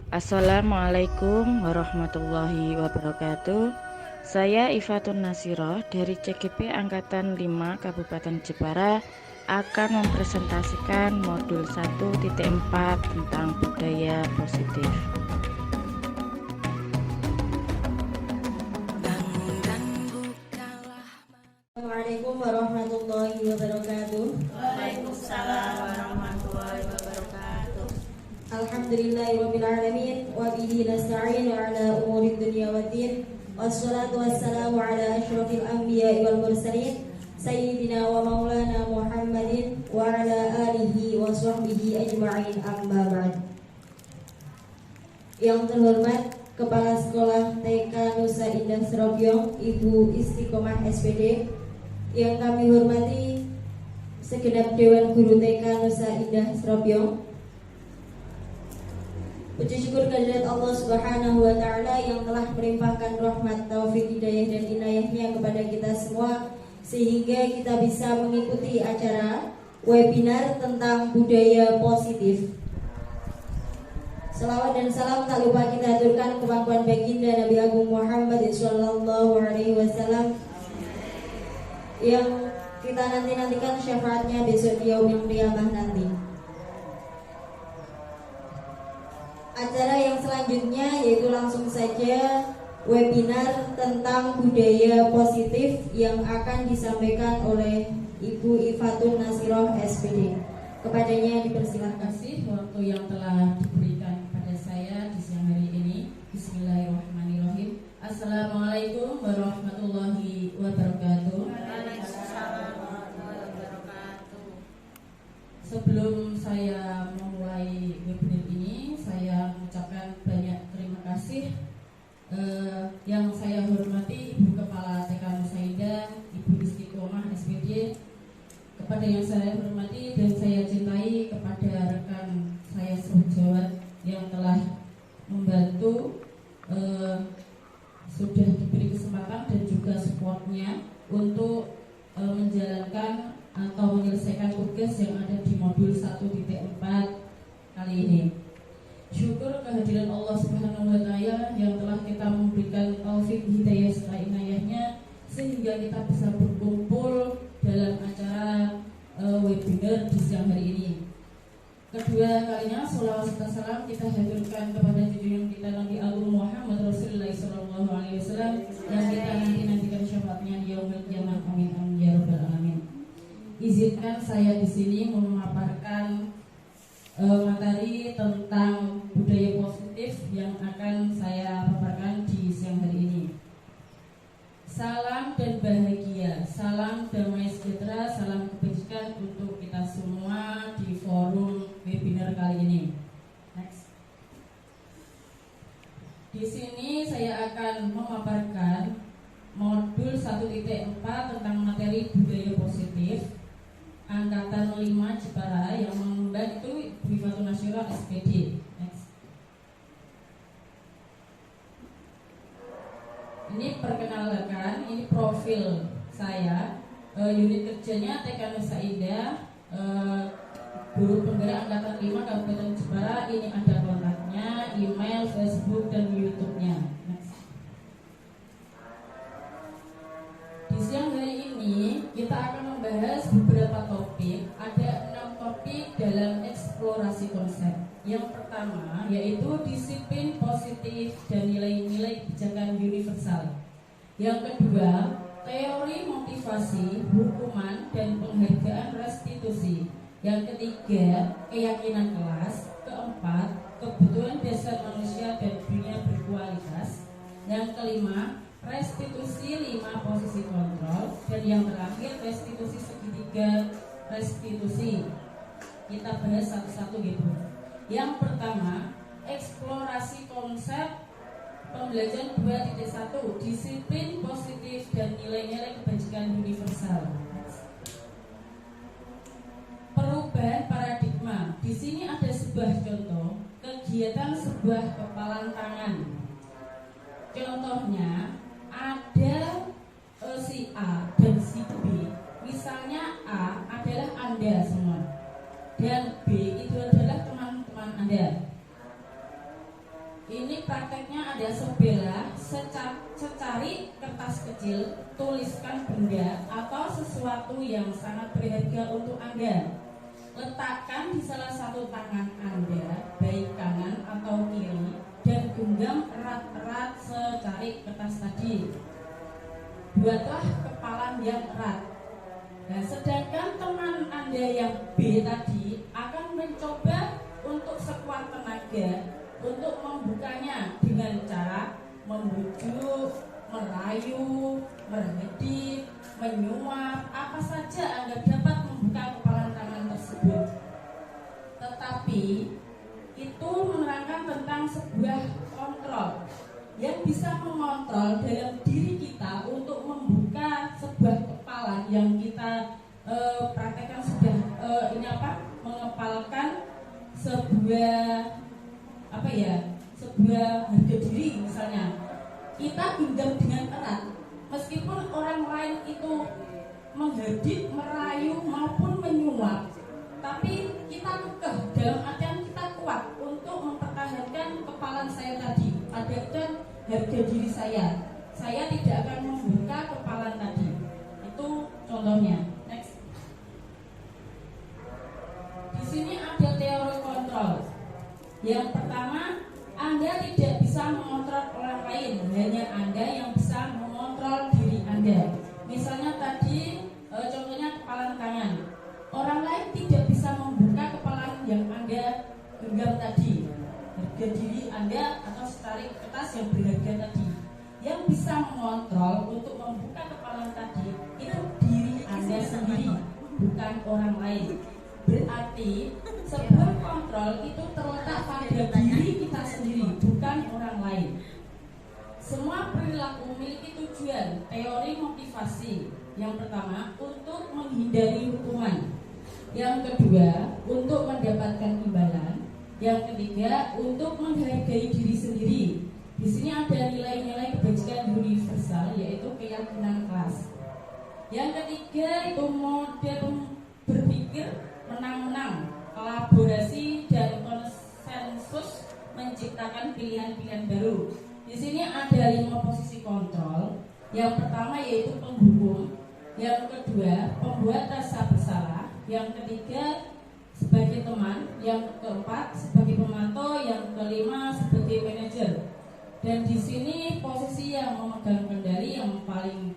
Assalamualaikum warahmatullahi wabarakatuh. Saya Ifatun Nasiro dari CGP Angkatan 5 Kabupaten Jepara akan mempresentasikan modul 1.4 tentang budaya positif. Assalamualaikum warahmatullahi wabarakatuh. Waalaikumsalam warahmatullahi wabarakatuh. Alhamdulillahirabbil alamin wa bihi nasta'in wa ala umuri dunya waddin. Wassalatu wassalamu ala asyrafil anbiya'i wal mursalin sayyidina wa maulana Muhammadin wa ala alihi wa sahbihi ajma'in, amma ba'd. Yang terhormat Kepala Sekolah TK Nusa Indah Serobyong, Ibu Istiqomah SPD. Yang kami hormati segenap Dewan Guru TK Nusa Indah Serobyong. Puji syukur kehadirat Allah Subhanahu wa Ta'ala yang telah melimpahkan rahmat, taufik, hidayah dan inayahnya kepada kita semua, sehingga kita bisa mengikuti acara webinar tentang budaya positif. Salawat dan salam tak lupa kita aturkan kemampuan baginda Nabi Agung Muhammad sallallahu alaihi wasallam yang kita nantikan syafaatnya besok di yaumil qiyamah nanti. Acara yang selanjutnya yaitu langsung saja webinar tentang budaya positif yang akan disampaikan oleh Ibu Ifatun Nasiroh SPD. Kepadanya dipersilahkan. Terima kasih waktu yang telah diberikan kepada saya di siang hari ini. Bismillahirrahmanirrahim. Assalamualaikum warahmatullahi wabarakatuh. Waalaikumsalam warahmatullahi wabarakatuh. Sebelum saya memulai webinar ini, saya mengucapkan banyak terima kasih yang saya hormati Ibu Kepala TK Nusa Indah, Ibu Istiqomah SPD, kepada yang saya hormati dan saya cintai, kepada rekan saya sejawat yang telah membantu, sudah diberi kesempatan dan juga supportnya untuk menjalankan atau menyelesaikan tugas yang ada di modul 1.4 kali ini. Syukur kehadiran Allah Subhanahu wa Ta'ala yang telah kita memberikan taufik, hidayah serta inayahnya sehingga kita bisa berkumpul dalam acara webinar di siang hari ini. Kedua kalinya sholawat serta salam kita haturkan kepada junjungan kita Nabi Agung Muhammad Rasulullah sallallahu alaihi wasallam yang kita nantikan syafaatnya di yaumil qiyamah. Amin amin ya rabbal alamin. Izinkan saya di sini memaparkan materi tentang budaya positif yang akan saya paparkan di siang hari ini. Salam dan bahagia, salam damai sejahtera, salam kebajikan untuk kita semua di forum webinar kali ini. Next. Di sini saya akan memaparkan modul 1.4 tentang materi budaya positif Angkatan 5 Jepara yang mengemban itu Ibu Ifatun Nasiro SPD. Next. Ini perkenalkan, ini profil saya. Unit kerjanya TK Nusa Indah, Guru Penggerak Angkatan 5 Kabupaten Jepara. Ini ada kontaknya, email, Facebook, dan YouTube-nya. Next. Di siang hari ini kita akan membahas beberapa topik. Ada 6 topik dalam eksplorasi konsep. Yang pertama yaitu disiplin positif dan nilai-nilai kebijakan universal. Yang kedua, teori motivasi, hukuman, dan penghargaan restitusi. Yang ketiga, keyakinan kelas. Keempat, kebutuhan dasar manusia dan dunia berkualitas. Yang kelima, restitusi 5 posisi kontrol. Dan yang terakhir, restitusi segitiga restitusi. Kita bahas satu-satu gitu. Yang pertama, eksplorasi konsep pembelajaran 2.1, disiplin positif dan nilai-nilai kebajikan universal. Perubahan paradigma. Di sini ada sebuah contoh kegiatan sebuah kepalan tangan. Contohnya ada si A dan si B. Misalnya A adalah Anda semua dan B itu adalah teman-teman Anda. Ini prakteknya ada sebelah, secari kertas kecil, tuliskan benda atau sesuatu yang sangat berharga untuk Anda. Letakkan di salah satu tangan Anda, baik kanan atau kiri, dan genggam erat-erat secari kertas tadi. Buatlah kepalan yang erat. Nah, sedangkan teman Anda yang B tadi akan mencoba untuk sekuat tenaga untuk membukanya dengan cara membujuk, merayu, mengedip, menyuap, apa saja Anda dapat membuka kepalan tangan tersebut. Tetapi itu menerangkan tentang sebuah kontrol yang bisa mengontrol dalam diri kita untuk membuka sebuah kepalan yang kita praktekkan sudah mengepalkan sebuah sebuah harga diri. Misalnya kita genggam dengan erat, meskipun orang lain itu menghadit, merayu maupun menyuap, tapi kita kekeh dalam artian kita kuat untuk mempertahankan kepalan saya tadi, padahal harga diri saya tidak akan membuka kepalan tadi. Itu contohnya. Next. Di sini ada teori kontrol. Yang pertama, Anda tidak bisa mengontrol orang lain, hanya Anda yang bisa mengontrol diri Anda. Misalnya tadi contohnya kepalan tangan. Orang lain tidak bisa membuka kepalan yang Anda genggam tadi, harga diri Anda atau secari kertas yang berharga tadi. Yang bisa mengontrol untuk membuka kepalan tadi itu diri Anda sendiri, bukan orang lain. Berarti sebuah kontrol itu terletak pada diri kita sendiri, bukan orang lain. Semua perilaku memiliki tujuan. Teori motivasi. Yang pertama, untuk menghindari hukuman. Yang kedua, untuk mendapatkan imbalan. Yang ketiga, untuk menghargai diri sendiri. Di sini ada nilai-nilai kebajikan universal, yaitu keyakinan kelas. Yang ketiga itu model berpikir menang-menang, kolaborasi dan konsensus menciptakan pilihan-pilihan baru. Di sini ada 5 posisi kontrol. Yang pertama yaitu penghukum, yang kedua pembuat rasa bersalah, yang ketiga sebagai teman, yang keempat sebagai pemantau, yang kelima sebagai manajer. Dan di sini posisi yang memegang kendali yang paling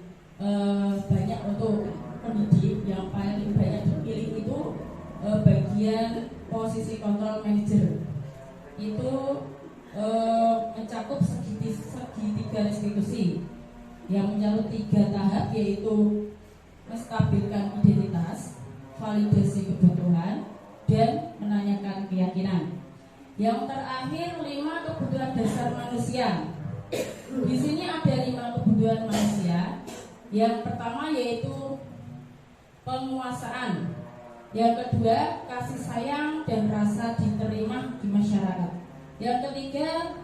banyak untuk pendidik, yang paling banyak dipilih itu bagian posisi kontrol manager. Itu mencakup segitiga restitusi yang mencakup 3 tahap, yaitu menstabilkan identitas, validasi kebutuhan, dan menanyakan keyakinan. Yang terakhir 5 kebutuhan dasar manusia. Di sini ada 5 kebutuhan manusia. Yang pertama yaitu penguasaan. Yang kedua, kasih sayang dan rasa diterima di masyarakat. Yang ketiga,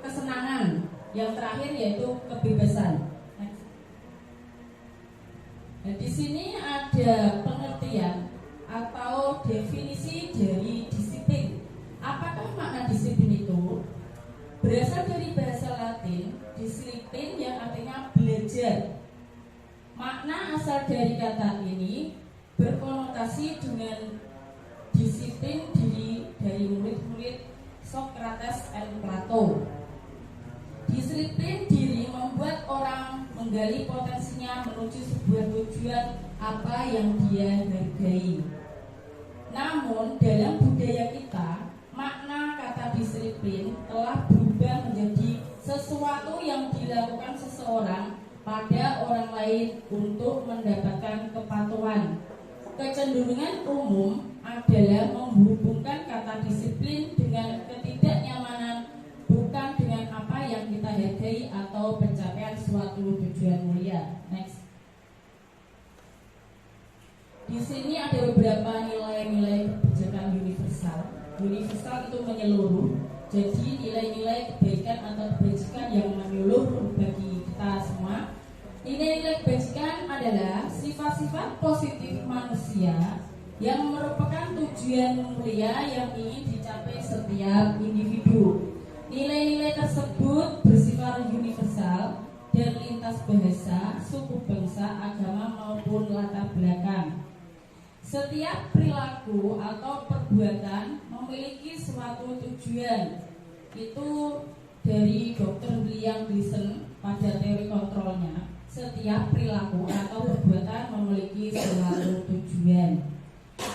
kesenangan. Yang terakhir yaitu kebebasan. Nah, di sini ada pengertian atau definisi dari disiplin. Apakah makna disiplin itu? Berasal dari bahasa Latin, disiplin yang artinya belajar. Makna asal dari kata ini berkonotasi dengan disiplin diri dari murid-murid Socrates dan Plato. Disiplin diri membuat orang menggali potensinya menuju sebuah tujuan apa yang dia hargai. Namun dalam budaya kita, makna kata disiplin telah berubah menjadi sesuatu yang dilakukan seseorang pada orang lain untuk mendapatkan kepatuhan. Kecenderungan umum adalah menghubungkan kata disiplin dengan ketidaknyamanan, bukan dengan apa yang kita hargai atau pencapaian suatu tujuan mulia. Next. Di sini ada beberapa nilai-nilai kebijakan universal. Universal itu menyeluruh. Jadi nilai-nilai kebaikan atau kebajikan yang menyeluruh bagi kita semua. Nilai-nilai kebajikan adalah sifat-sifat positif manusia yang merupakan tujuan mulia yang ingin dicapai setiap individu. Nilai-nilai tersebut bersifat universal dan lintas bahasa, suku bangsa, agama maupun latar belakang. Setiap perilaku atau perbuatan memiliki suatu tujuan. Itu dari Dr. William Gleason pada teori kontrolnya. Setiap perilaku atau perbuatan memiliki suatu tujuan.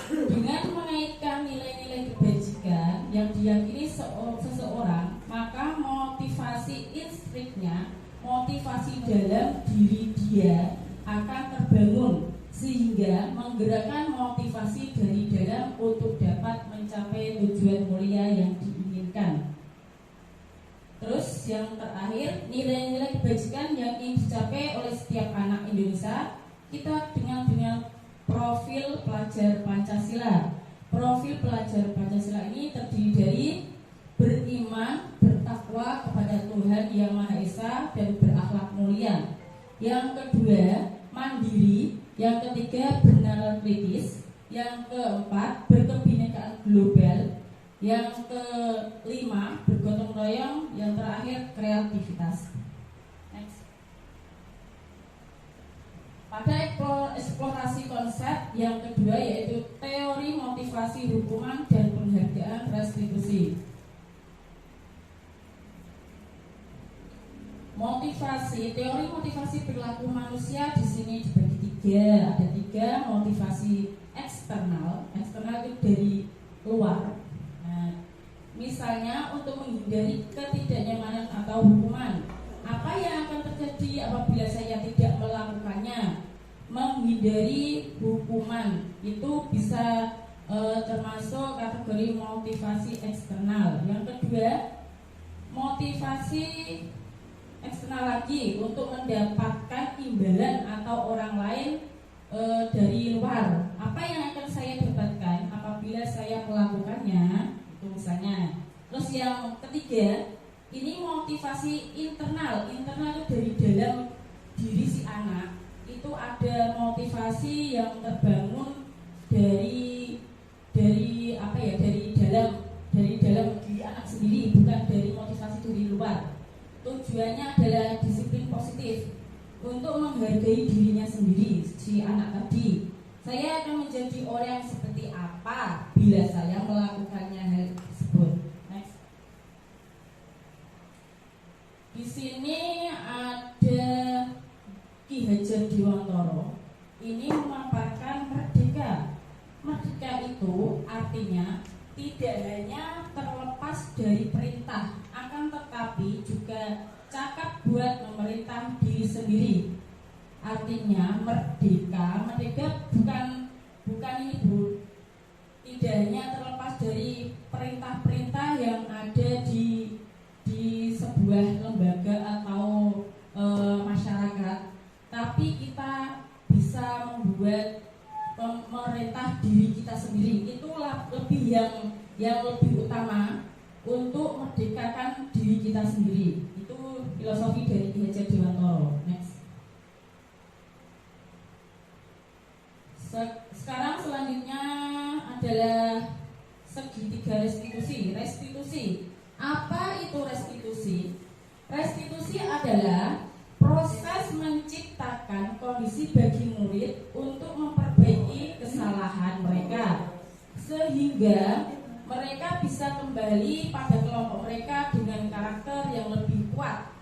Dengan mengaitkan nilai-nilai kebajikan yang diyakini seseorang, maka motivasi intrinsiknya, motivasi dalam diri dia akan terbangun sehingga menggerakkan motivasi dari dalam untuk dapat mencapai tujuan mulia yang diinginkan. Terus yang terakhir, nilai-nilai kebajikan yang ingin dicapai oleh setiap anak Indonesia, kita dengan profil pelajar Pancasila. Profil pelajar Pancasila ini terdiri dari beriman, bertakwa kepada Tuhan Yang Maha Esa dan berakhlak mulia. Yang kedua, mandiri. Yang ketiga, bernalar kritis. Yang keempat, berkebinekaan global. Yang kelima, bergotong royong. Yang terakhir, kreativitas. Next. Pada eksplorasi konsep yang kedua yaitu teori motivasi hukuman dan penghargaan restitusi. Teori motivasi perilaku manusia di sini dibagi tiga. Ada tiga motivasi eksternal. Eksternal itu dari luar. Nah, misalnya untuk menghindari ketidaknyamanan atau hukuman. Apa yang akan terjadi apabila saya tidak melakukannya? Menghindari hukuman itu bisa termasuk kategori motivasi eksternal. Yang kedua, motivasi eksternal lagi untuk mendapatkan imbalan atau orang lain dari luar. Apa yang akan saya dapatkan apabila saya melakukannya? Itu misalnya. Terus yang ketiga, ini motivasi internal. Internal itu dari dalam diri si anak. Itu ada motivasi yang terbangun dari dalam diri anak sendiri, bukan dari motivasi dari luar. Tujuannya adalah disiplin positif untuk menghargai dirinya sendiri, si anak tadi. Saya akan menjadi orang seperti apa bila saya melakukannya hal tersebut. Next. Di sini ada Ki Hajar Dewantara. Ini memaparkan merdeka. Merdeka itu artinya tidak hanya terlepas dari perintah, akan tetapi juga cakap buat memerintah diri sendiri. Artinya merdeka bukan ini Bu. Tidak hanya terlepas dari perintah-perintah yang ada di sebuah lembaga atau masyarakat, tapi kita bisa membuat memerintah diri kita sendiri. Itulah lebih yang lebih utama untuk merdekakan diri kita sendiri. Itu filosofi dari Ki Hajar Dewantara. Next. Sekarang selanjutnya adalah segitiga restitusi. Restitusi. Apa itu restitusi? Restitusi adalah proses menciptakan kondisi bagi murid untuk memperbaiki kesalahan mereka sehingga mereka bisa kembali pada kelompok mereka dengan karakter yang lebih kuat.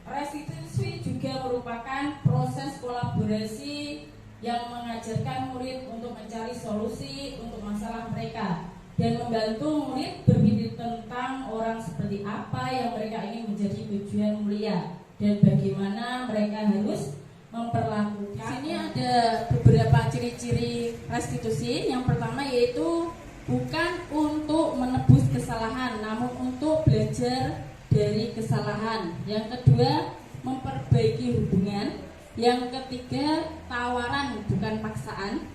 Restitusi juga merupakan proses kolaborasi yang mengajarkan murid untuk mencari solusi untuk masalah mereka dan membantu murid berpikir tentang orang seperti apa yang mereka ingin menjadi tujuan mulia dan bagaimana mereka harus memperlakukan. Di sini ada beberapa ciri-ciri restitusi. Yang pertama yaitu bukan untuk menebus kesalahan, namun untuk belajar dari kesalahan. Yang kedua, memperbaiki hubungan. Yang ketiga, tawaran bukan paksaan.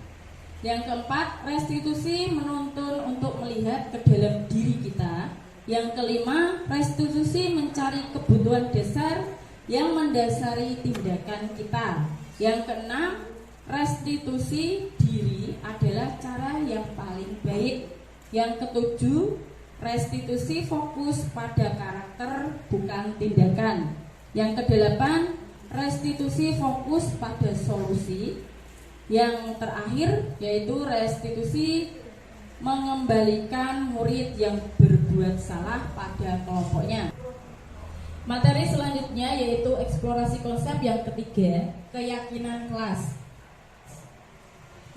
Yang keempat, restitusi menuntun untuk melihat ke dalam diri kita. Yang kelima, restitusi mencari kebutuhan dasar yang mendasari tindakan kita. Yang keenam, restitusi diri adalah cara yang paling baik. Yang ketujuh, restitusi fokus pada karakter bukan tindakan. Yang kedelapan, restitusi fokus pada solusi. Yang terakhir yaitu restitusi mengembalikan murid yang berbuat salah pada kelompoknya. Materi selanjutnya yaitu eksplorasi konsep yang ketiga, keyakinan kelas.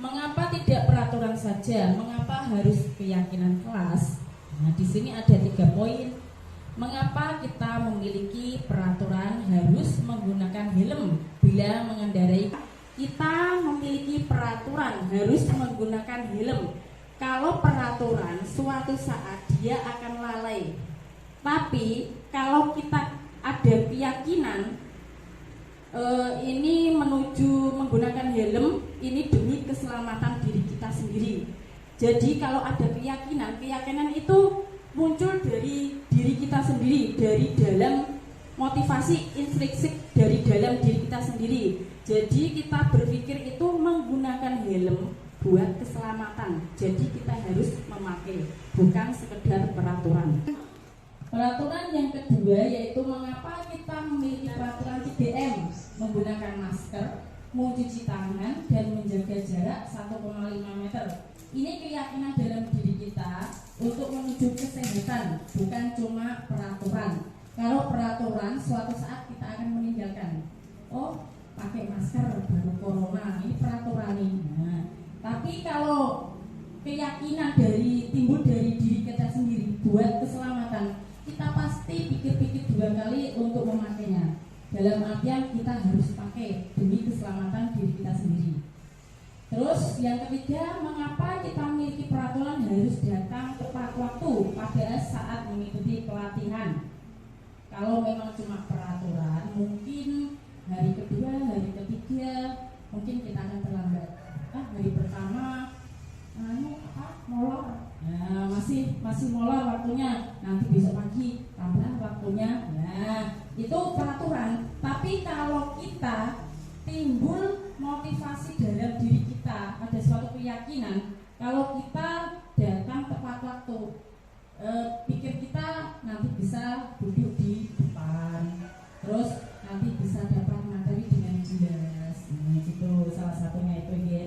Mengapa tidak peraturan saja? Mengapa harus keyakinan kelas? Nah, di sini ada 3 poin. Mengapa kita memiliki peraturan harus menggunakan helm bila mengendarai? Kita memiliki peraturan harus menggunakan helm. Kalau peraturan suatu saat dia akan lalai. Tapi kalau kita ada keyakinan ini menuju menggunakan helm ini demi keselamatan diri kita sendiri. Jadi kalau ada keyakinan itu muncul dari diri kita sendiri, dari dalam motivasi intrinsik dari dalam diri kita sendiri. Jadi kita berpikir itu menggunakan helm buat keselamatan. Jadi kita harus memakai, bukan sekedar peraturan. Peraturan yang kedua yaitu mengapa kita memiliki peraturan 3M, menggunakan masker, mencuci tangan, dan menjaga jarak 1,5 meter. Ini keyakinan dalam diri kita untuk menuju kesehatan, bukan cuma peraturan. Kalau peraturan suatu saat kita akan meninggalkan. Oh, pakai masker baru corona, ini peraturan ini. Nah, tapi kalau keyakinan timbul dari diri kita sendiri buat keselamatan, kita pasti pikir-pikir 2 kali untuk memakainya. Dalam artian kita harus pakai demi keselamatan diri kita sendiri. Terus yang ketiga, mengapa kita memiliki peraturan harus datang tepat waktu pada saat mengikuti pelatihan? Kalau memang cuma peraturan, mungkin hari kedua, hari ketiga, mungkin kita akan terlambat. Hari pertama, molor. Nah, masih molor waktunya. Nanti besok pagi tambah waktunya. Nah, itu peraturan. Tapi kalau kita timbul motivasi dalam diri kita, ada suatu keyakinan, kalau kita datang tepat waktu, pikir kita nanti bisa duduk di depan, terus nanti bisa dapat materi dengan jelas. Nah, itu salah satunya itu ya.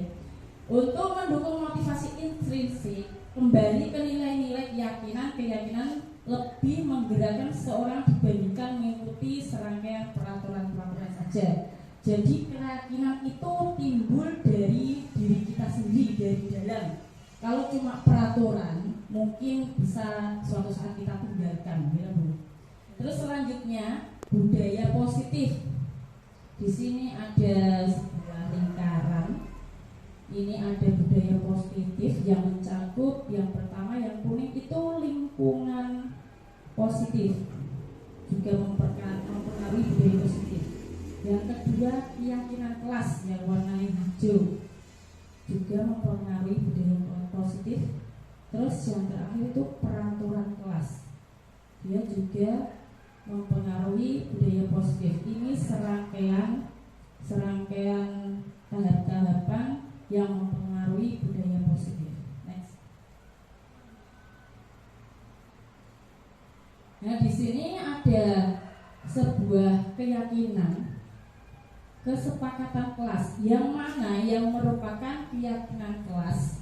Untuk mendukung motivasi intrinsik, kembali ke nilai-nilai keyakinan lebih menggerakkan seorang dibandingkan mengikuti serangkaian peraturan-peraturan saja. Jadi keyakinan itu timbul dari diri kita sendiri, dari dalam. Kalau cuma peraturan, mungkin bisa suatu saat kita tinggalkan, ya Bu. Terus selanjutnya budaya positif. Di sini ada sebuah lingkaran. Ini ada budaya positif yang mencakup yang pertama yang kuning itu lingkungan positif, juga mempengaruhi budaya positif. Yang kedua keyakinan kelas yang warna hijau, juga mempengaruhi budaya positif. Terus yang terakhir itu peraturan kelas, dia juga mempengaruhi budaya positif. Ini serangkaian tahap-tahapan yang mempengaruhi budaya positif. Next. Nah, di sini ada sebuah keyakinan kesepakatan kelas, yang mana yang merupakan keyakinan kelas.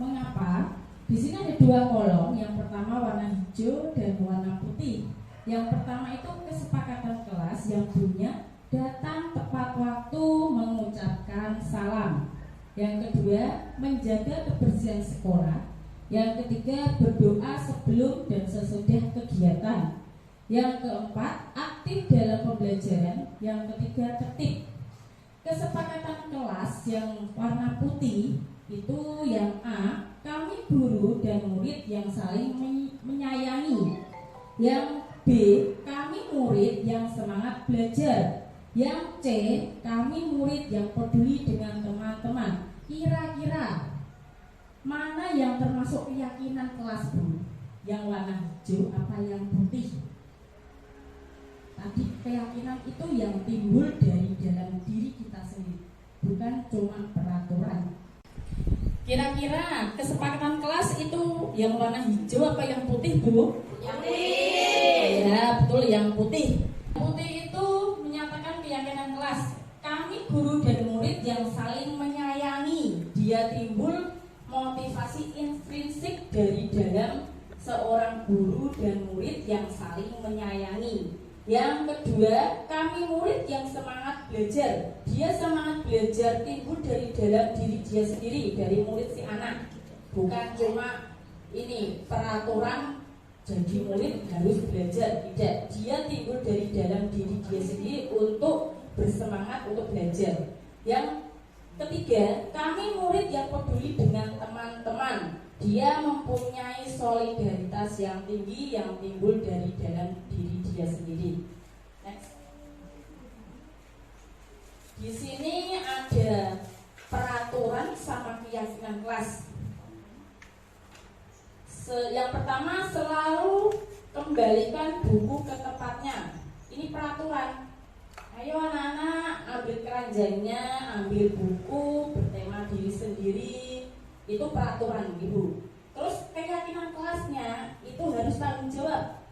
Mengapa? Di sini ada 2 kolom. Yang pertama warna hijau dan warna putih. Yang pertama itu kesepakatan kelas yang bunyinya datang tepat waktu, mengucapkan salam. Yang kedua, menjaga kebersihan sekolah. Yang ketiga, berdoa sebelum dan sesudah kegiatan. Yang keempat, aktif dalam pembelajaran. Yang ketiga, tertib. Kesepakatan kelas yang warna putih itu yang A, kami guru dan murid yang saling menyayangi. Yang B, kami murid yang semangat belajar. Yang C, kami murid yang peduli dengan teman-teman. Kira-kira mana yang termasuk keyakinan kelas Bu? Yang warna hijau apa yang putih? Tadi keyakinan itu yang timbul dari dalam diri kita sendiri, bukan cuma peraturan. Kira-kira kesepakatan kelas itu yang warna hijau apa yang putih, Bu? Yang putih. Ya, betul, yang putih. Putih itu menyatakan keyakinan kelas. Kami guru dan murid yang saling menyayangi. Dia timbul motivasi intrinsik dari dalam seorang guru dan murid yang saling menyayangi. Yang kedua, kami murid yang semangat belajar. Dia semangat belajar timbul dari dalam diri dia sendiri, dari murid si anak. Bukan cuma ini peraturan jadi murid harus belajar, tidak. Dia timbul dari dalam diri dia sendiri untuk bersemangat untuk belajar. Yang ketiga, kami murid yang peduli dengan teman-teman. Dia mempunyai solidaritas yang tinggi yang timbul dari dalam diri dia sendiri. Next. Di sini ada peraturan sama keyakinan kelas. Yang pertama, selalu kembalikan buku ke tempatnya. Ini peraturan. Ayo anak-anak, ambil keranjangnya, ambil buku bertema diri sendiri. Itu peraturan Ibu. Terus keyakinan kelasnya itu harus tanggung jawab.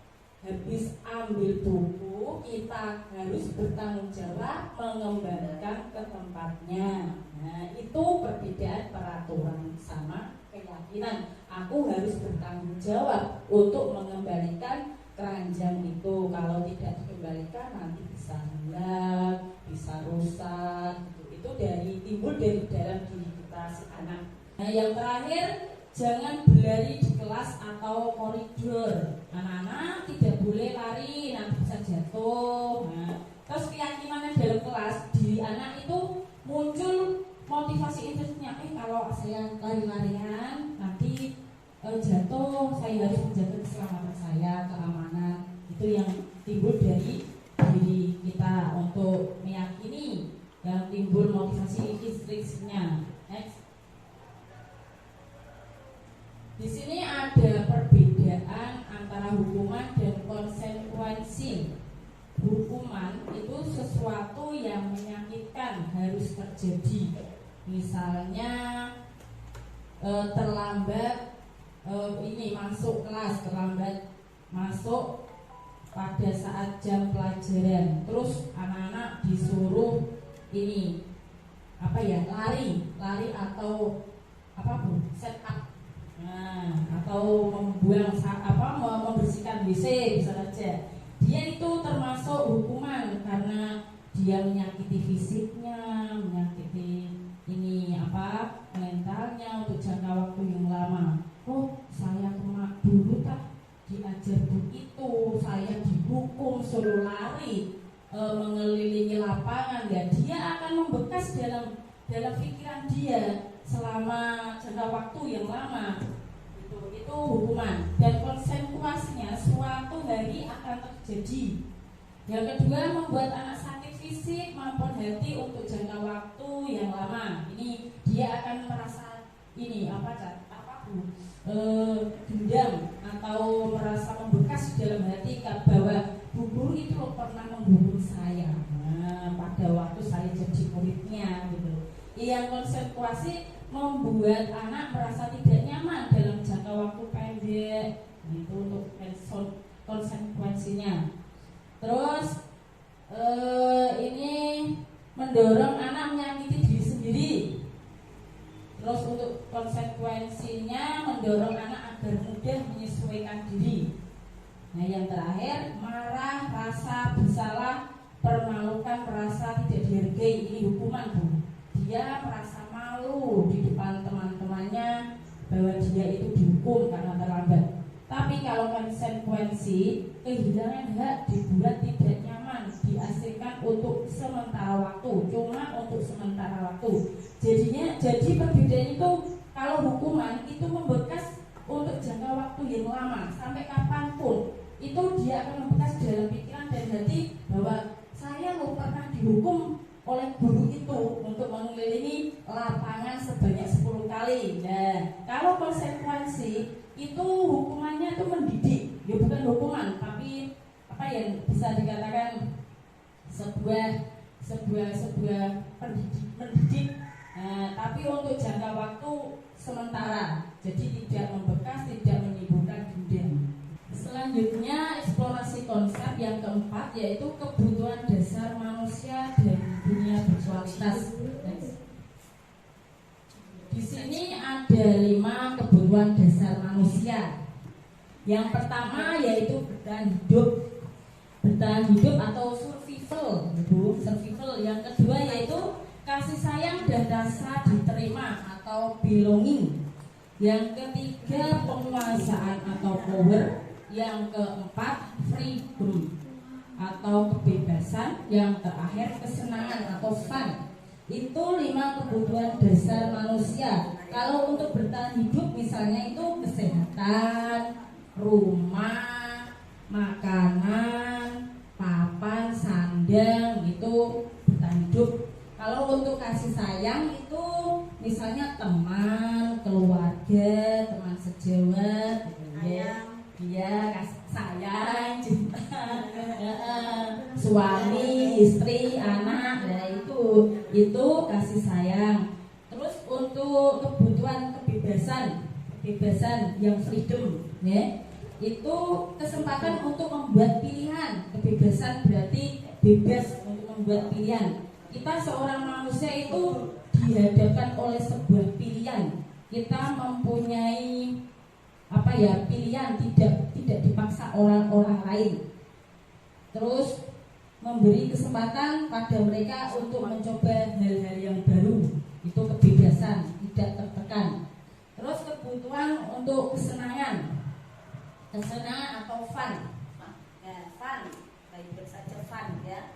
Habis ambil buku, kita harus bertanggung jawab mengembalikan ke tempatnya. Nah, itu perbedaan peraturan sama keyakinan. Aku harus bertanggung jawab untuk mengembalikan keranjang itu. Kalau tidak dikembalikan nanti bisa hilang, bisa rusak. Itu timbul dari dalam diri kita si anak. Nah, yang terakhir, jangan berlari di kelas atau koridor. Anak-anak tidak boleh lari, nanti bisa jatuh. Nah, terus keyakinannya dalam kelas, diri anak itu muncul motivasi intrinsiknya. Kalau saya lari-larian nanti jatuh, saya harus menjaga keselamatan saya, keamanan. Itu yang timbul dari diri kita untuk meyakini, yang timbul motivasi intrinsiknya. Next. Di sini ada perbedaan antara hukuman dan konsekuensi. Hukuman itu sesuatu yang menyakitkan, harus terjadi. Misalnya terlambat masuk kelas, terlambat masuk pada saat jam pelajaran. Terus anak-anak disuruh lari atau set up. Nah, atau membersihkan WC bisa saja. Dia itu termasuk hukuman karena dia menyakiti fisiknya, menyakiti mentalnya untuk jangka waktu yang lama. Saya dulu diajar begitu, saya dihukum suruh lari mengelilingi lapangan, dan dia akan membekas dalam pikiran dia selama jangka waktu yang lama. Itu hukuman, dan konsekuensinya suatu hari akan terjadi. Yang kedua, membuat anak sakit fisik maupun hati untuk jangka waktu yang lama. Ini dia akan merasa dendam atau merasa membekas dalam hati bahwa guru itu pernah membunuh saya pada waktu saya jadi muridnya gitu. Yang konsekuensi membuat anak merasa tidak nyaman dalam jangka waktu pendek gitu, untuk konsekuensinya. Terus ini mendorong anak menyakiti diri sendiri. Terus untuk konsekuensinya mendorong anak agar mudah menyesuaikan diri. Nah, yang terakhir, marah, rasa bersalah, permalukan, merasa tidak dihargai. Ini hukuman, Bu. Dia merasa malu di depan teman-temannya bahwa dia itu dihukum karena terlambat. Tapi kalau konsekuensi, kehilangan hak, dibuat tidak nyaman, diasingkan untuk sementara waktu, cuma untuk sementara waktu. Jadi perbedaan itu, kalau hukuman itu membekas untuk jangka waktu yang lama, sampai kapanpun itu dia akan membekas dalam pikiran dan hati bahwa saya pernah dihukum oleh guru itu untuk mengelilingi lapangan sebanyak 10 kali. Nah, kalau konsekuensi itu hukumannya itu mendidik, ya bukan hukuman, tapi yang bisa dikatakan sebuah sebuah pendidik, tapi untuk jangka waktu sementara, jadi tidak membekas, tidak menimbulkan dendam. Selanjutnya eksplorasi konsep yang keempat yaitu kebutuhan dasar manusia dan dunia berkualitas. Di sini ada 5 kebutuhan dasar manusia. Yang pertama yaitu bertahan hidup atau survival, survival. Yang kedua yaitu kasih sayang dan rasa diterima atau belonging. Yang ketiga penguasaan atau power. Yang keempat freedom atau kebebasan. Yang terakhir kesenangan atau fun. Itu 5 kebutuhan dasar manusia. Kalau untuk bertahan hidup misalnya itu kesehatan, rumah, makanan, papan, sandang, itu bertahan hidup. Kalau untuk kasih sayang itu misalnya teman, keluarga, teman sejawat, dia kasih sayang, cinta, suami, istri, anak, nah itu kasih sayang. Terus untuk kebutuhan kebebasan yang freedom, ya, itu kesempatan untuk membuat pilihan. Kebebasan berarti bebas untuk membuat pilihan. Kita seorang manusia itu dihadapkan oleh sebuah pilihan. Kita mempunyai pilihan, tidak dipaksa orang lain. Terus memberi kesempatan pada mereka untuk mencoba hal-hal yang baru. Itu kebebasan, tidak tertekan. Terus kebutuhan untuk kesenangan atau fun. Fun, baik saja fun, ya.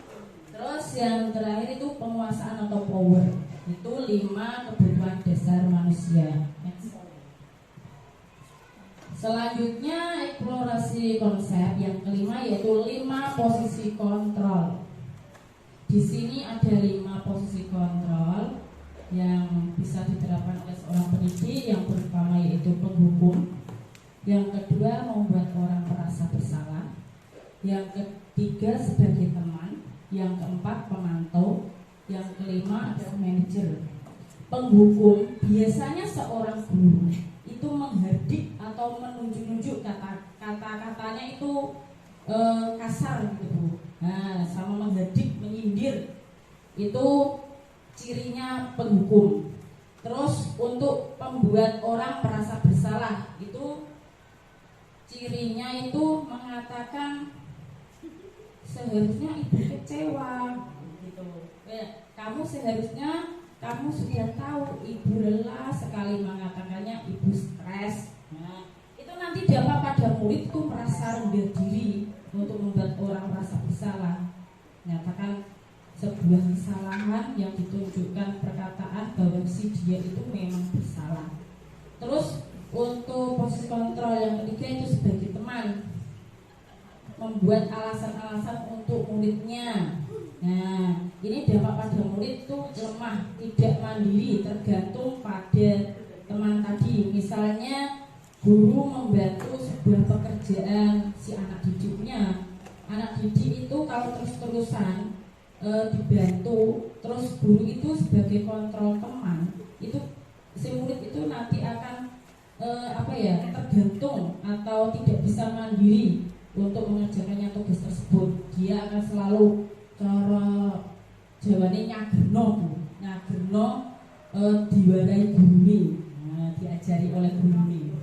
Terus yang terakhir itu penguasaan atau power. Itu 5 kebutuhan dasar manusia. Selanjutnya eksplorasi konsep yang kelima yaitu 5 posisi kontrol. Di sini ada 5 posisi kontrol yang bisa diterapkan oleh seorang pendidik. Yang pertama yaitu penghukum, yang kedua membuat orang merasa bersalah, yang ketiga sebagai teman, yang keempat pemantau, yang kelima adalah manajer. Penghukum biasanya seorang guru itu menghardik atau menunjuk-nunjuk kata-katanya itu kasar gitu. Nah, sama menghardik, menyindir itu cirinya penghukum. Terus untuk membuat orang merasa bersalah itu cirinya itu mengatakan seharusnya ibu kecewa gitu. Kamu sudah tahu ibu lelah sekali, mengatakannya ibu stres. Nah, itu nanti dampak pada murid itu merasa rendah diri untuk membuat orang merasa bersalah. Nyatakan sebuah kesalahan yang ditunjukkan perkataan bahwa si dia itu memang bersalah. Terus untuk posisi kontrol yang ketiga itu sebagai teman, membuat alasan-alasan untuk muridnya. Nah, ini dampak pada murid itu lemah, tidak mandiri, tergantung pada teman tadi. Misalnya guru membantu sebuah pekerjaan si anak didiknya. Anak didik itu kalau terus-terusan dibantu, terus guru itu sebagai kontrol teman, itu si murid itu nanti akan tergantung atau tidak bisa mandiri untuk mengerjakannya tugas tersebut. Dia akan selalu cara jawane nyagerno diwarai gurune, diajari oleh gurune.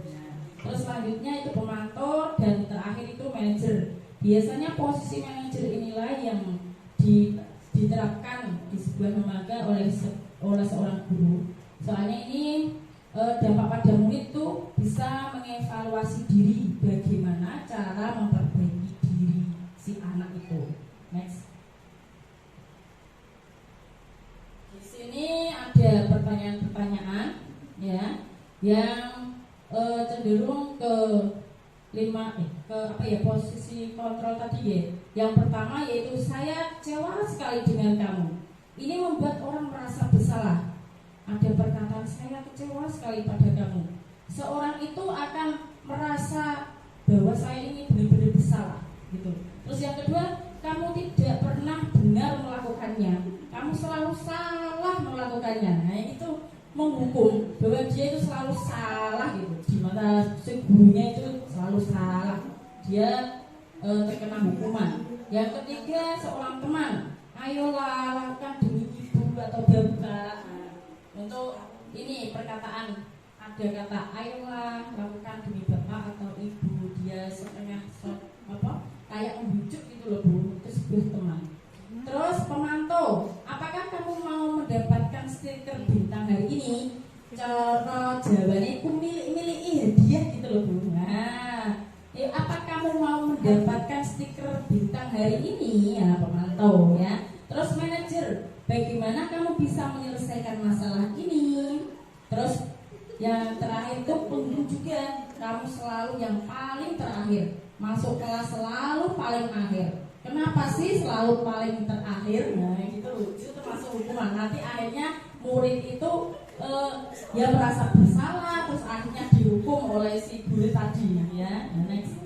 Terus selanjutnya itu pemantau dan terakhir itu manajer. Biasanya posisi manajer inilah yang diterapkan di sebuah lembaga oleh seorang guru. Soalnya ini dampak pada murid itu bisa mengevaluasi diri, bagaimana cara memperbaiki diri si anak itu. Next. Di sini ada pertanyaan-pertanyaan ya yang cenderung ke posisi kontrol tadi ya. Yang pertama yaitu saya kecewa sekali dengan kamu. Ini membuat orang merasa bersalah. Ada perkataan saya kecewa sekali pada kamu. Seorang itu akan merasa bahwa saya ini benar-benar bersalah gitu. Terus yang kedua, kamu tidak pernah benar melakukan perkataannya, kamu selalu salah melakukannya. Nah, itu menghukum bahwa dia itu selalu salah gitu. Di mata si gurunya itu selalu salah. Dia terkena hukuman. Yang ketiga, seorang teman, ayolah lakukan demi ibu atau bapak. Nah, untuk ini perkataan, ada kata ayolah lakukan demi bapak atau ibu. Dia setengah kayak membujuk gitu loh Bu, ke sebuah teman. Terus pemantau, apakah kamu mau mendapatkan stiker bintang hari ini? Cara jawabannya aku milih hadiah gitu loh Bu. Nah, apa kamu mau mendapatkan stiker bintang hari ini? Ya, pemantau ya. Terus manajer, bagaimana kamu bisa menyelesaikan masalah ini? Terus yang terakhir itu pengunjung juga, kamu selalu yang paling terakhir, masuk kelas selalu paling akhir. Kenapa sih selalu paling terakhir? Nah gitu, itu termasuk hukuman. Nanti akhirnya murid itu ya merasa bersalah, terus akhirnya dihukum oleh si guru tadi ya. Nah, next.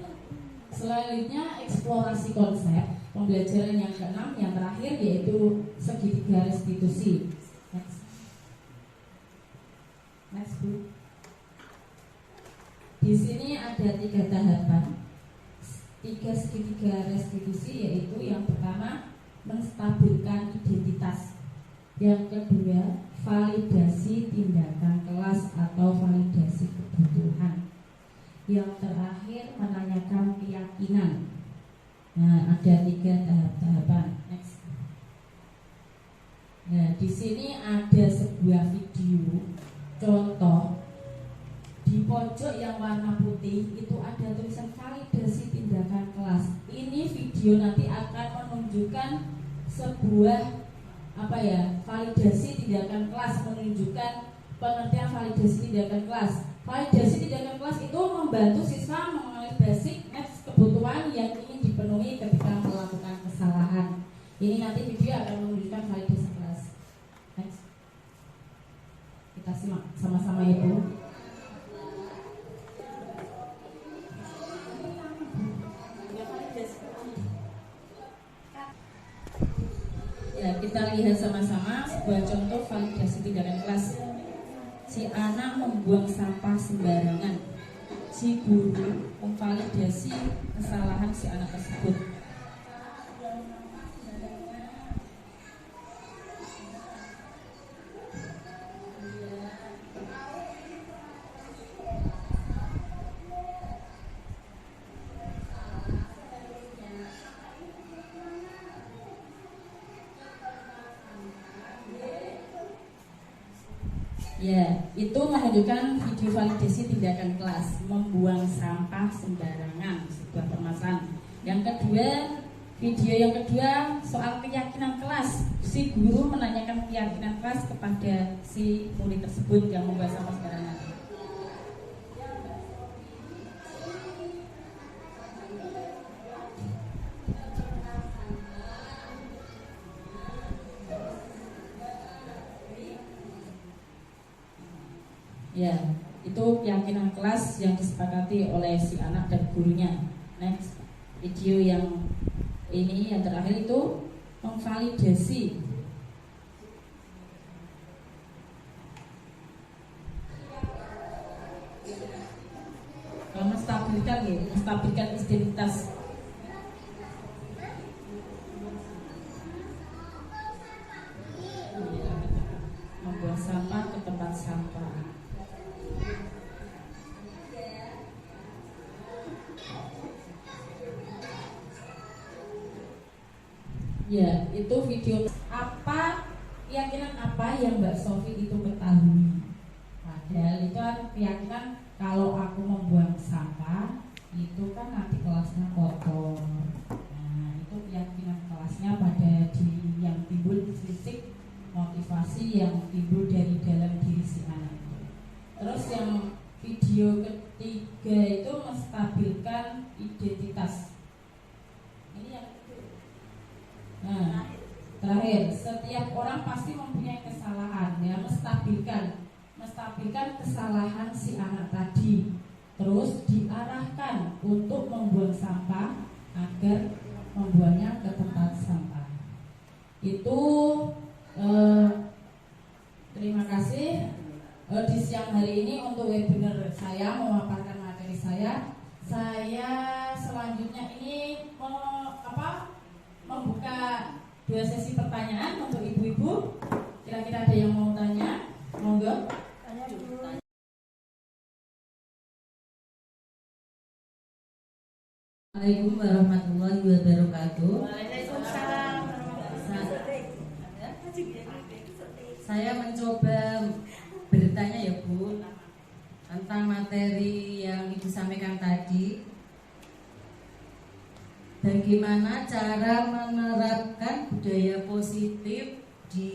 Selanjutnya eksplorasi konsep pembelajaran yang keenam, yang terakhir yaitu segitiga restitusi. Next Bu. Di sini ada 3 tahapan, 3 segitiga restitusi, yaitu yang pertama menstabilkan identitas, yang kedua validasi tindakan kelas atau validasi kebutuhan, yang terakhir menanyakan keyakinan. Nah, ada 3 tahap-tahapan. Next. Nah, di sini ada sebuah video contoh. Di pojok yang warna putih itu ada tulisan validasi tindakan kelas. Ini video nanti akan menunjukkan sebuah validasi tindakan kelas, menunjukkan pengertian validasi tindakan kelas. Validasi tindakan kelas itu membantu siswa mengenali basic needs kebutuhan yang ingin dipenuhi ketika melakukan kesalahan. Ini nanti video akan menunjukkan validasi kelas. Next. Kita simak sama-sama ya Bu. Ya, kita lihat sama-sama sebuah contoh validasi tindakan kelas. Si anak membuang sampah sembarangan. Si guru memvalidasi kesalahan si anak tersebut. Ya, itu menunjukkan video validasi tindakan kelas, membuang sampah sembarangan, sebuah permasalahan. Yang kedua, video yang kedua soal keyakinan kelas. Si guru menanyakan keyakinan kelas kepada si murid tersebut yang membuang sampah sembarangan. Ya, itu keyakinan kelas yang disepakati oleh si anak dan gurunya. Next, video yang ini yang terakhir itu memvalidasi. Menstabilkan identitas. Membuang sampah ke tempat sampah. Ya, itu video keyakinan apa yang Mbak Sofi itu ketahui. Padahal itu kan keyakinan kalau aku membuang sampah itu kan nanti kelasnya kotor. Nah, itu keyakinan kelasnya pada diri yang timbul fisik, motivasi yang timbul dari dalam diri si anak itu. Terus yang video ketiga itu menstabilkan identitas. Ini yang nah, terakhir, setiap orang pasti mempunyai kesalahan, ya, menstabilkan kesalahan si anak tadi, terus diarahkan untuk membuang sampah agar membuangnya ke tempat sampah. Itu terima kasih. Di siang hari ini untuk webinar saya memaparkan materi saya selanjutnya ini membuka 2 sesi pertanyaan untuk ibu-ibu. Kira-kira ada yang mau tanya? Monggo. Assalamualaikum warahmatullahi wabarakatuh. Waalaikumsalam. Saya mencoba bertanya ya Bu tentang materi yang Ibu sampaikan tadi. Bagaimana cara menerapkan budaya positif di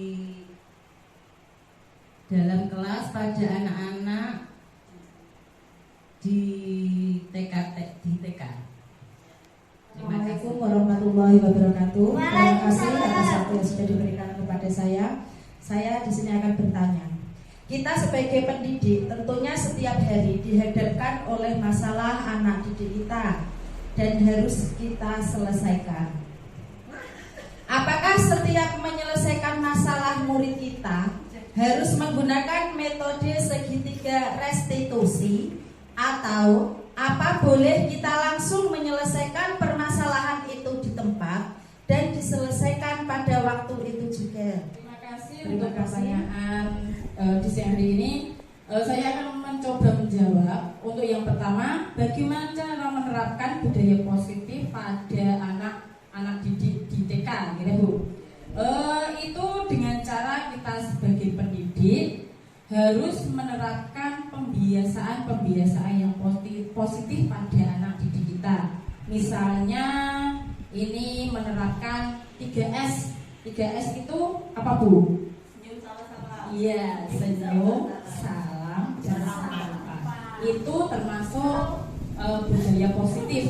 dalam kelas pada anak-anak di TK. Assalamualaikum warahmatullahi wabarakatuh. Terima kasih atas waktu yang sudah diberikan kepada saya. Saya di sini akan bertanya. Kita sebagai pendidik tentunya setiap hari dihadapkan oleh masalah anak didik kita dan harus kita selesaikan. Apakah setiap menyelesaikan masalah murid kita harus menggunakan metode segitiga restitusi, atau apa boleh kita langsung menyelesaikan permasalahan itu di tempat dan diselesaikan pada waktu itu juga? Terima kasih untuk pertanyaan di siang hari ini. Saya akan mencoba menjawab. Untuk yang pertama, bagaimana cara menerapkan budaya positif pada anak didik di TK, gitu Bu. Itu dengan cara kita sebagai pendidik harus menerapkan pembiasaan yang positif pada anak didik kita. Misalnya ini menerapkan 3S. 3S itu apa Bu? Senyum sama-sama. Iya, senyum, salam, jangan lupa. Itu termasuk budaya positif,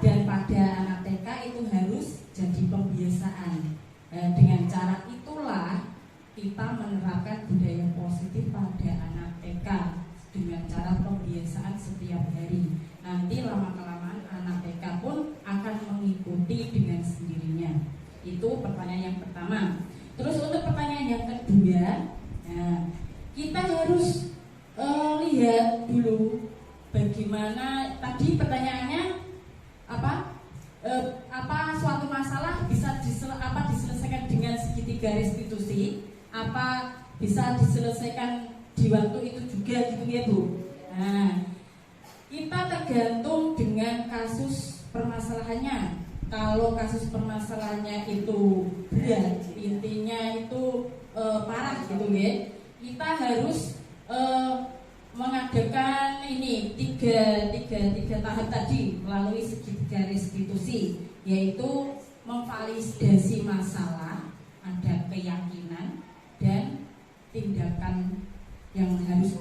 dan pada anak TK itu harus jadi pembiasaan. Dengan cara itulah kita menerapkan budaya positif pada anak TK dengan cara pembiasaan setiap hari. Nanti lama-kelamaan anak TK pun akan mengikuti dengan sendirinya. Itu pertanyaan yang pertama. Terus untuk pertanyaan yang kedua, kita harus lihat dulu bagaimana tadi pertanyaannya apa suatu masalah bisa diselesaikan dengan segitiga restitusi, apa bisa diselesaikan di waktu itu juga, gitu ya Bu. Nah, kita tergantung dengan kasus permasalahannya. Kalau kasus permasalahannya itu berat, intinya itu parah, gitu ya, kita harus mengadakan ini tiga tahap tadi melalui segitiga restitusi, yaitu memvalidasi masalah, ada keyakinan dan tindakan yang harus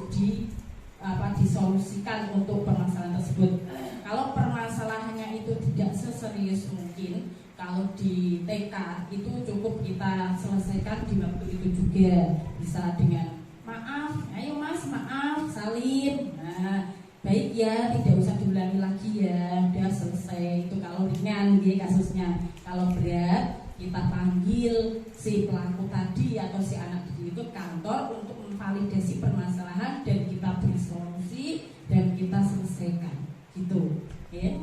disolusikan untuk permasalahan tersebut. Kalau permasalahannya itu tidak seserius mungkin, kalau di TK itu cukup kita selesaikan di waktu itu juga, bisa dengan maaf, ayo mas, maaf, salim. Nah, baik ya, tidak usah diulangi lagi ya, udah selesai. Itu kalau ringan ya kasusnya. Kalau berat, kita panggil si pelaku tadi atau si anak didik itu kantor untuk memvalidasi permasalahan dan kita beri solusi dan kita selesaikan. Gitu. Ya.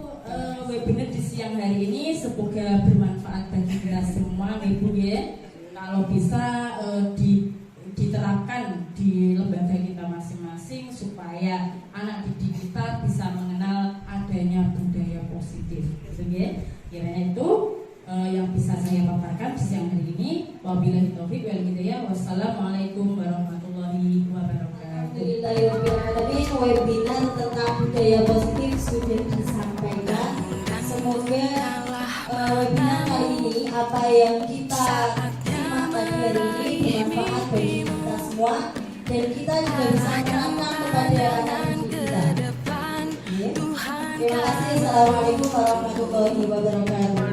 Webinar di siang hari ini semoga bermanfaat bagi kita semua, Ibu ya. Kalau bisa diterapkan di lembaga kita masing-masing supaya anak didik kita bisa mengenal adanya budaya positif. Gitu ya. Kiranya itu yang bisa saya paparkan di siang hari ini. Wabillahi taufiq wal hidayah. Wassalamualaikum warahmatullahi wabarakatuh. Alhamdulillahirobbilalamin. Webinar tentang budaya positif sudah disampaikan. Semoga webinar kali ini apa yang kita simak tadi hari ini bermanfaat bagi kita semua dan kita juga bisa menerapkan kepada anak didik kita. Terima kasih. Assalamualaikum warahmatullahi wabarakatuh.